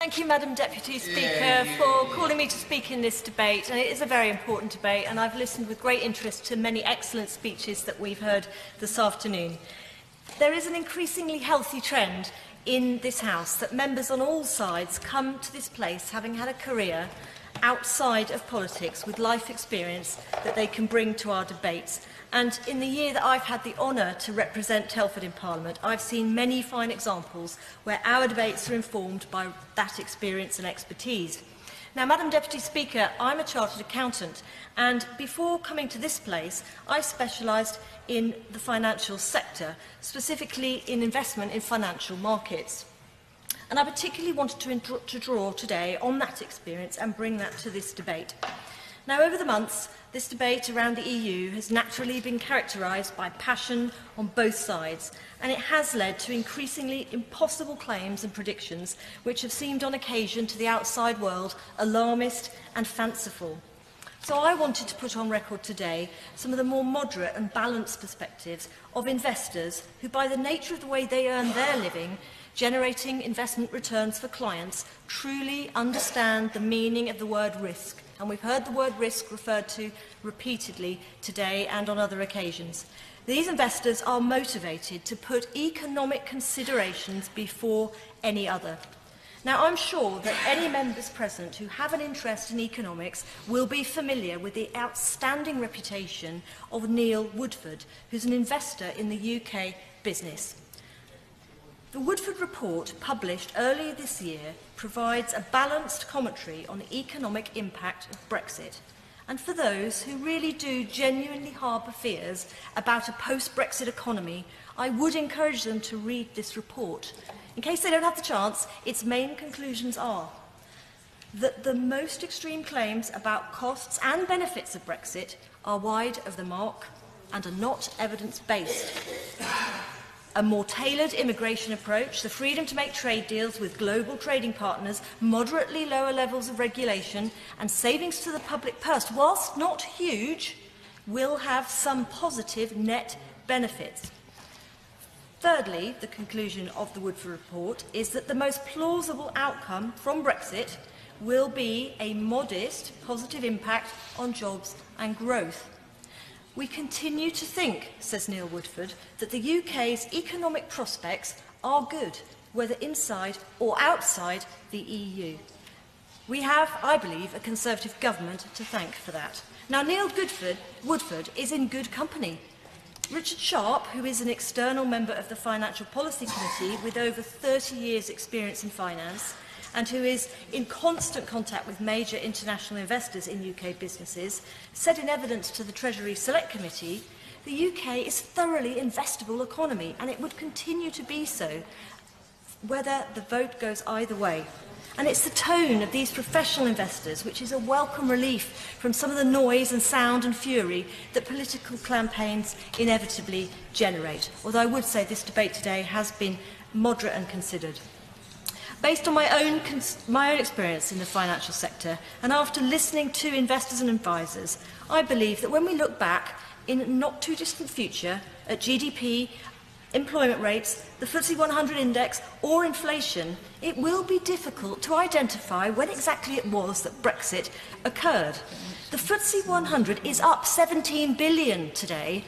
Thank you, Madam Deputy Speaker, for calling me to speak in this debate. And it is a very important debate, and I've listened with great interest to many excellent speeches that we've heard this afternoon. There is an increasingly healthy trend in this House that members on all sides come to this place having had a career outside of politics with life experience that they can bring to our debates. And in the year that I've had the honour to represent Telford in Parliament, I've seen many fine examples where our debates are informed by that experience and expertise. Now, Madam Deputy Speaker, I'm a chartered accountant, and before coming to this place, I specialised in the financial sector, specifically in investment in financial markets. And I particularly wanted to draw today on that experience and bring that to this debate. Now, over the months, this debate around the EU has naturally been characterised by passion on both sides, and it has led to increasingly impossible claims and predictions which have seemed on occasion to the outside world alarmist and fanciful. So I wanted to put on record today some of the more moderate and balanced perspectives of investors who, by the nature of the way they earn their living, generating investment returns for clients, truly understand the meaning of the word risk. And we've heard the word risk referred to repeatedly today and on other occasions. These investors are motivated to put economic considerations before any other. Now, I'm sure that any members present who have an interest in economics will be familiar with the outstanding reputation of Neil Woodford, who's an investor in the UK business. The Woodford report, published earlier this year, provides a balanced commentary on the economic impact of Brexit. And for those who really do genuinely harbour fears about a post-Brexit economy, I would encourage them to read this report. In case they don't have the chance, its main conclusions are that the most extreme claims about costs and benefits of Brexit are wide of the mark and are not evidence-based. A more tailored immigration approach, the freedom to make trade deals with global trading partners, moderately lower levels of regulation and savings to the public purse, whilst not huge, will have some positive net benefits. Thirdly, the conclusion of the Woodford report is that the most plausible outcome from Brexit will be a modest positive impact on jobs and growth. We continue to think, says Neil Woodford, that the UK's economic prospects are good, whether inside or outside the EU. We have, I believe, a Conservative government to thank for that. Now, Neil Woodford is in good company. Richard Sharp, who is an external member of the Financial Policy Committee with over 30 years' experience in finance, and who is in constant contact with major international investors in UK businesses, said in evidence to the Treasury Select Committee, the UK is a thoroughly investable economy, and it would continue to be so, whether the vote goes either way. And it's the tone of these professional investors which is a welcome relief from some of the noise and sound and fury that political campaigns inevitably generate. Although I would say this debate today has been moderate and considered. Based on my own experience in the financial sector, and after listening to investors and advisors, I believe that when we look back in a not too distant future at GDP, employment rates, the FTSE 100 index or inflation, it will be difficult to identify when exactly it was that Brexit occurred. The FTSE 100 is up 17 billion today,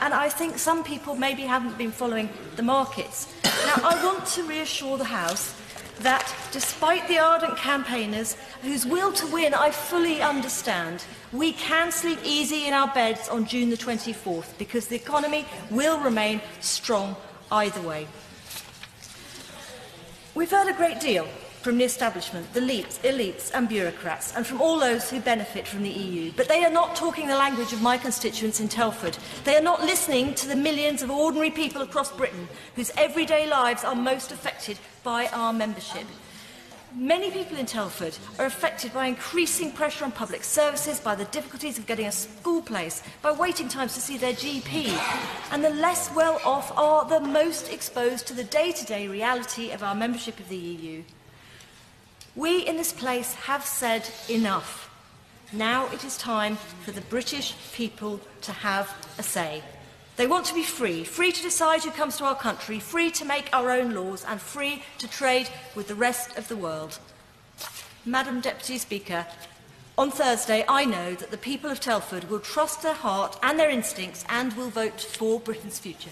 and I think some people maybe haven't been following the markets. Now, I want to reassure the House that despite the ardent campaigners whose will to win I fully understand, we can sleep easy in our beds on June the 24th because the economy will remain strong either way. We've heard a great deal from the establishment, the elites and bureaucrats, and from all those who benefit from the EU. But they are not talking the language of my constituents in Telford. They are not listening to the millions of ordinary people across Britain whose everyday lives are most affected by our membership. Many people in Telford are affected by increasing pressure on public services, by the difficulties of getting a school place, by waiting times to see their GP. And the less well-off are the most exposed to the day-to-day reality of our membership of the EU. We in this place have said enough. Now it is time for the British people to have a say. They want to be free, free to decide who comes to our country, free to make our own laws and free to trade with the rest of the world. Madam Deputy Speaker, on Thursday I know that the people of Telford will trust their heart and their instincts and will vote for Britain's future.